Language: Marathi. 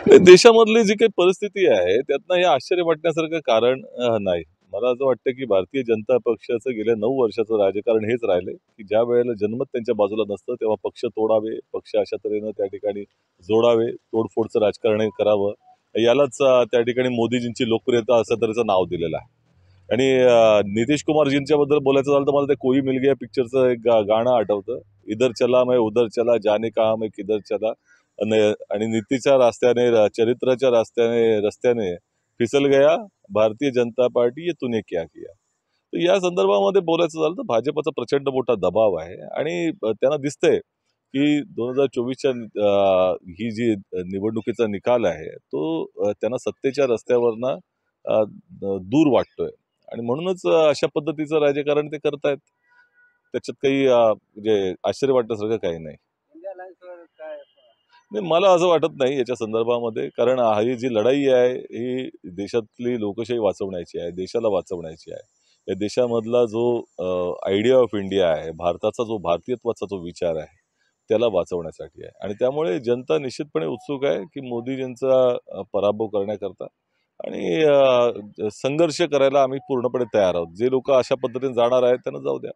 देशामधली जी काही परिस्थिती आहे त्यातनं हे आश्चर्य वाटण्यासारखं कारण नाही. मला असं वाटतं की भारतीय जनता पक्षाचं गेल्या 9 वर्षाचं राजकारण हेच राहिलंय की ज्या वेळेला जनमत त्यांच्या बाजूला नसतं तेव्हा पक्ष तोडावे, पक्ष अशा तऱ्हेनं त्या ठिकाणी जोडावे, तोडफोडचं राजकारण करावं. यालाच त्या ठिकाणी मोदीजींची लोकप्रियता असं तऱ्हेचं नाव दिलेलं आहे. आणि नितीश कुमारजींच्याबद्दल बोलायचं झालं तर मला ते कोई मिल गया पिक्चरचं एक गाणं आठवतं. इधर चला मैं उधर चला जाने कहा मैं किधर चला. आणि नीतीच्या रस्त्याने चरित्राच्या रस्त्याने फिसल गया भारतीय जनता पार्टी ये तूने क्या किया. तर या संदर्भामध्ये बोलायचं झालं तर भाजपचा प्रचंड मोठा दबाव आहे आणि त्यांना दिसतंय की 2024च्या ही जी निवडणुकीचा निकाल आहे तो त्यांना सत्तेच्या रस्त्यावरनं दूर वाटतोय आणि म्हणूनच अशा पद्धतीचं राजकारण ते करतायत. त्याच्यात काही म्हणजे आश्चर्य वाटण्यासारखं काही नाही. नाही, मला असं वाटत नाही याच्या संदर्भामध्ये, कारण ही जी लढाई आहे ही देशातली लोकशाही वाचवण्याची आहे, देशाला वाचवण्याची आहे. या देशामधला जो आयडिया ऑफ इंडिया आहे, भारताचा जो भारतीयत्वाचा जो विचार आहे, त्याला वाचवण्यासाठी आहे. आणि त्यामुळे जनता निश्चितपणे उत्सुक आहे की मोदीजींचा पराभव करण्याकरता आणि संघर्ष करायला आम्ही पूर्णपणे तयार आहोत. जे लोक अशा पद्धतीने जाणार आहेत त्यांना जाऊ द्या.